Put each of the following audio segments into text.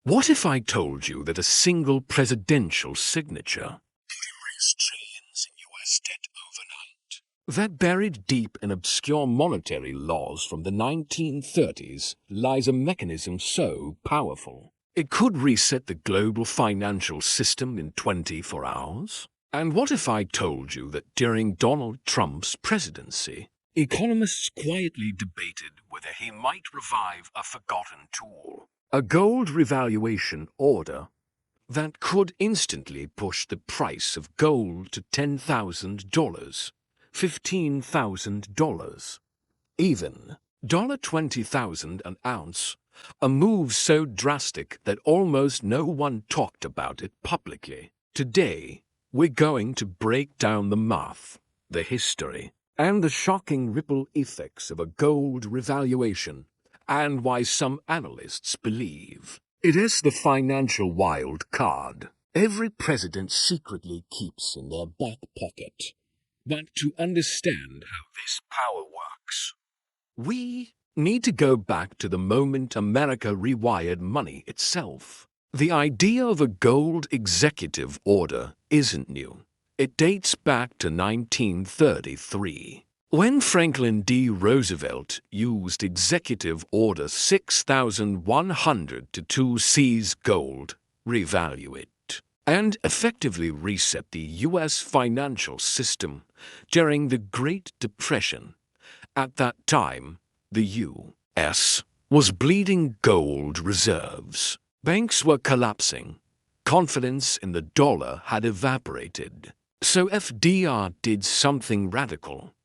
What if I told you that a single presidential signature could erase trillions in US debt overnight? That buried deep in obscure monetary laws from the 1930s lies a mechanism so powerful it could reset the global financial system in 24 hours? And what if I told you that during Donald Trump's presidency, economists quietly debated whether he might revive a forgotten tool? A gold revaluation order that could instantly push the price of gold to $10,000, $15,000, even $20,000 an ounce, a move so drastic that almost no one talked about it publicly. Today, we're going to break down the math, the history, and the shocking ripple effects of a gold revaluation, and why some analysts believe it is the financial wild card every president secretly keeps in their back pocket. But to understand how this power works, we need to go back to the moment America rewired money itself. The idea of a gold executive order isn't new. It dates back to 1933. When Franklin D. Roosevelt used Executive Order 6100 to seize gold, revalue it, and effectively reset the U.S. financial system during the Great Depression. At that time, the U.S. was bleeding gold reserves. Banks were collapsing. Confidence in the dollar had evaporated. So FDR did something radical.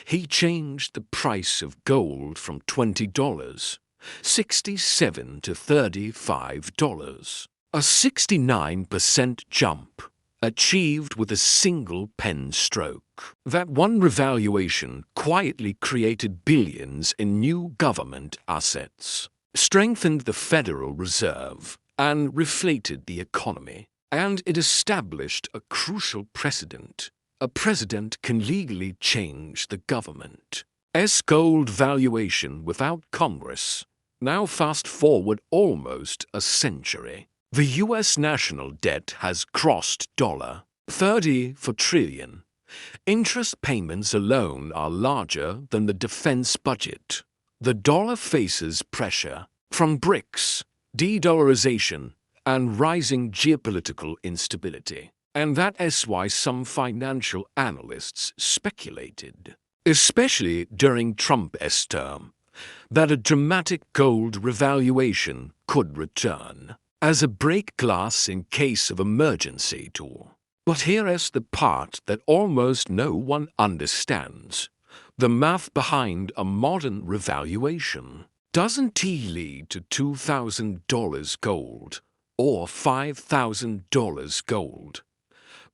He changed the price of gold from $20.67 to $35, a 69% jump, achieved with a single pen stroke. That one revaluation quietly created billions in new government assets, strengthened the Federal Reserve, and reflated the economy. And it established a crucial precedent. A president can legally change the government's gold valuation without Congress. Now fast forward almost a century. The U.S. national debt has crossed $34 trillion. Interest payments alone are larger than the defense budget. The dollar faces pressure from BRICS, de-dollarization, and rising geopolitical instability. And that is why some financial analysts speculated, especially during Trump's term, that a dramatic gold revaluation could return as a break glass in case of emergency tool. But here is the part that almost no one understands. The math behind a modern revaluation. Doesn't T lead to $2,000 gold or $5,000 gold,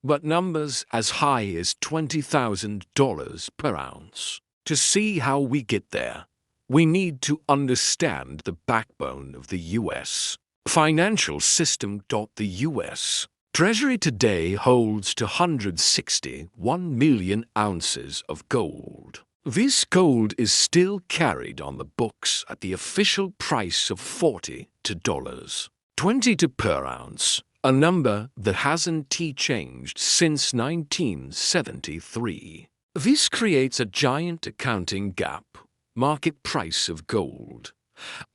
but numbers as high as $20,000 per ounce? To see how we get there, we need to understand the backbone of the U.S. financial system. The U.S. Treasury today holds 261 million ounces of gold. This gold is still carried on the books at the official price of $40 per ounce, a number that hasn't changed since 1973. This creates a giant accounting gap. Market price of gold,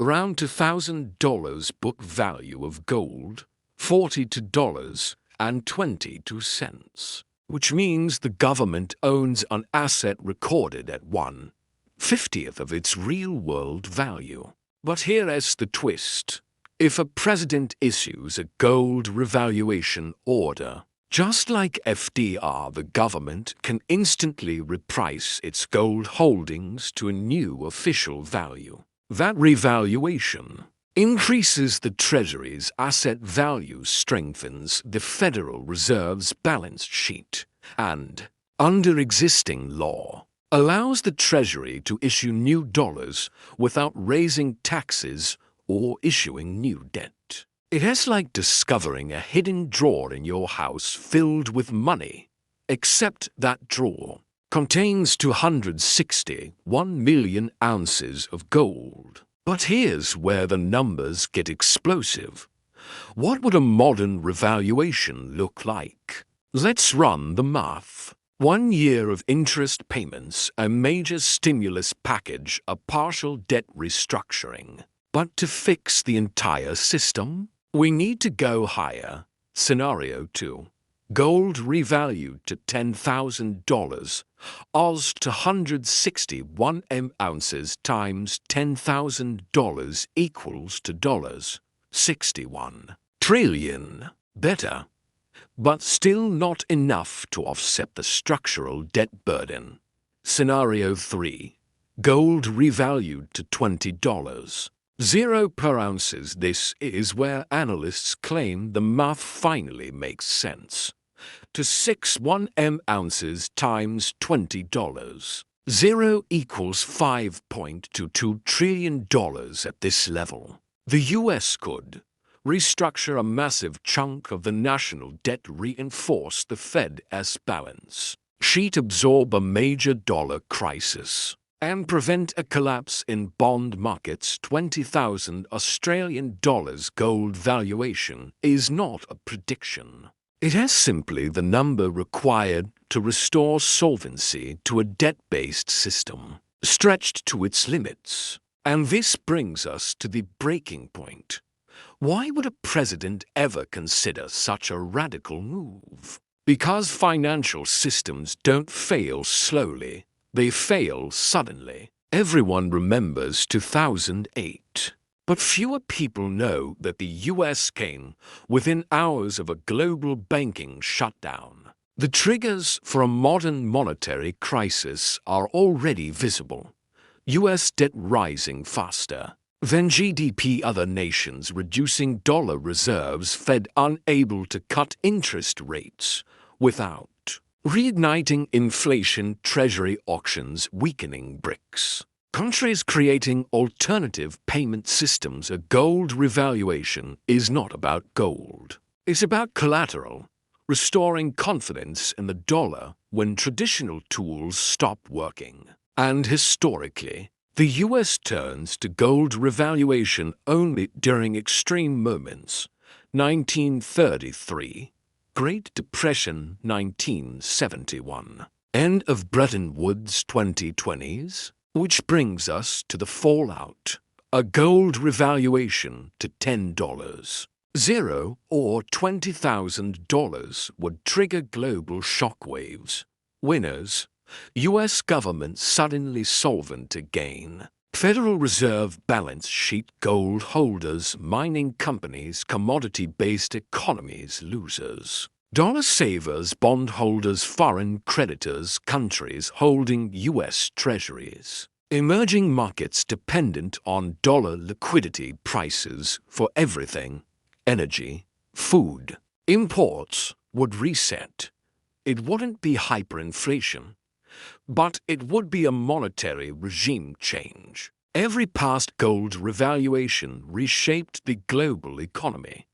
around $2,000 book value of gold, $42.22, which means the government owns an asset recorded at 1/50th of its real-world value. But here is the twist. If a president issues a gold revaluation order, just like FDR, the government can instantly reprice its gold holdings to a new official value. That revaluation increases the Treasury's asset value, strengthens the Federal Reserve's balance sheet, and, under existing law, allows the Treasury to issue new dollars without raising taxes or issuing new debt. It is like discovering a hidden drawer in your house filled with money, except that drawer contains 261 million ounces of gold. But here's where the numbers get explosive. What would a modern revaluation look like? Let's run the math. 1 year of interest payments, a major stimulus package, a partial debt restructuring. But to fix the entire system, we need to go higher. Scenario 2. Gold revalued to $10,000, Oz to 161 ounces times $10,000 equals to dollars 61 trillion. Better, but still not enough to offset the structural debt burden. Scenario 3. Gold revalued to $20. 0 per ounces. This is where analysts claim the math finally makes sense. To 61 ounces times $20. 0 equals $5.22 trillion at this level. The US could restructure a massive chunk of the national debt, reinforce the Fed's balance sheet, absorb a major dollar crisis, and prevent a collapse in bond markets. 20,000 Australian dollars gold valuation is not a prediction. It is simply the number required to restore solvency to a debt-based system, stretched to its limits. And this brings us to the breaking point. Why would a president ever consider such a radical move? Because financial systems don't fail slowly. They fail suddenly. Everyone remembers 2008. But fewer people know that the US came within hours of a global banking shutdown. The triggers for a modern monetary crisis are already visible. US debt rising faster than GDP, other nations reducing dollar reserves, Fed unable to cut interest rates without reigniting inflation, Treasury auctions weakening BRICS. Countries creating alternative payment systems. A gold revaluation is not about gold. It's about collateral, restoring confidence in the dollar when traditional tools stop working. And historically, the US turns to gold revaluation only during extreme moments. 1933. Great Depression 1971. End of Bretton Woods 2020s. Which brings us to the fallout. A gold revaluation to $10. 0 or $20,000 would trigger global shockwaves. Winners: US government suddenly solvent again. Federal Reserve balance sheet, gold holders, mining companies, commodity-based economies. Losers: dollar savers, bondholders, foreign creditors, countries holding US treasuries. Emerging markets dependent on dollar liquidity, prices for everything, energy, food, imports, would reset. It wouldn't be hyperinflation, but it would be a monetary regime change. Every past gold revaluation reshaped the global economy.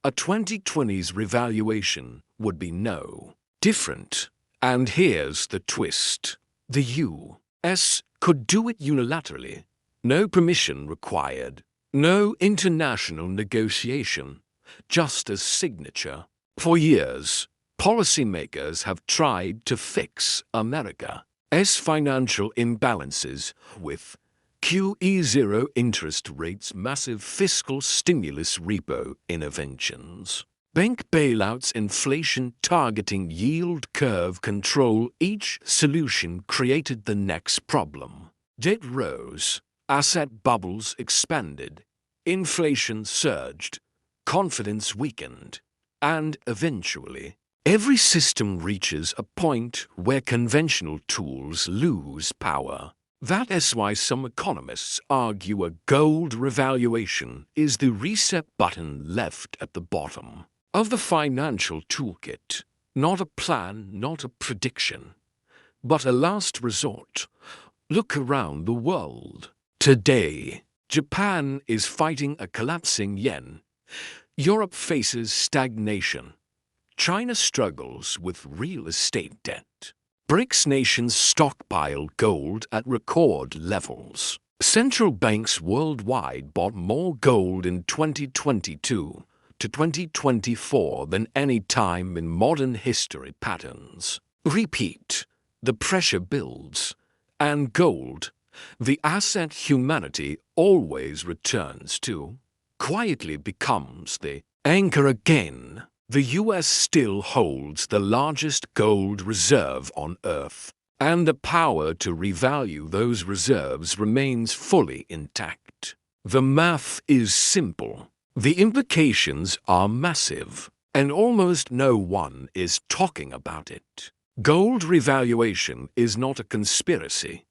A 2020s revaluation would be no different. And here's the twist. The US could do it unilaterally. No permission required. No international negotiation. Just a signature. For years, policymakers have tried to fix America's financial imbalances with QE, zero interest rates, massive fiscal stimulus, repo interventions, bank bailouts, inflation targeting, yield curve control. Each solution created the next problem. Debt rose, asset bubbles expanded, inflation surged, confidence weakened, and eventually, every system reaches a point where conventional tools lose power. That is why some economists argue a gold revaluation is the reset button left at the bottom of the financial toolkit. Not a plan, not a prediction, but a last resort. Look around the world. Today, Japan is fighting a collapsing yen. Europe faces stagnation. China struggles with real estate debt. BRICS nations stockpile gold at record levels. Central banks worldwide bought more gold in 2022 to 2024 than any time in modern history patterns. Repeat, the pressure builds, and gold, the asset humanity always returns to, quietly becomes the anchor again. The US still holds the largest gold reserve on Earth, and the power to revalue those reserves remains fully intact. The math is simple. The implications are massive, and almost no one is talking about it. Gold revaluation is not a conspiracy.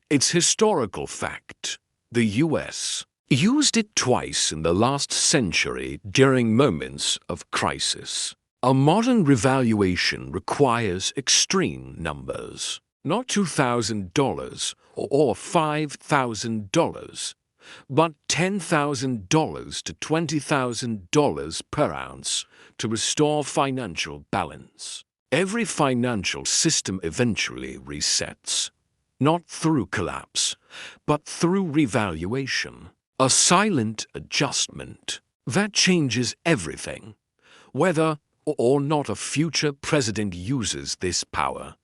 It's historical fact. The US used it twice in the last century during moments of crisis. A modern revaluation requires extreme numbers. Not $2,000 or $5,000, but $10,000 to $20,000 per ounce to restore financial balance. Every financial system eventually resets, not through collapse, but through revaluation. A silent adjustment that changes everything, whether or not a future president uses this power.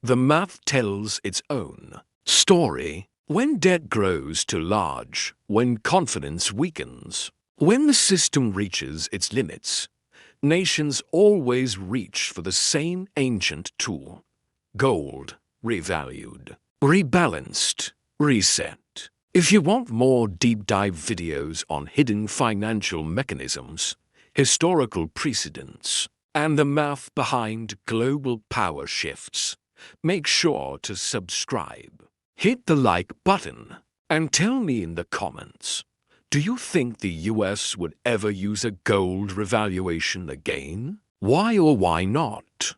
The math tells its own story. When debt grows too large, when confidence weakens, when the system reaches its limits, nations always reach for the same ancient tool: gold, revalued, rebalanced, reset. If you want more deep dive videos on hidden financial mechanisms, historical precedents, and the math behind global power shifts, make sure to subscribe. Hit the like button and tell me in the comments, do you think the US would ever use a gold revaluation again? Why or why not?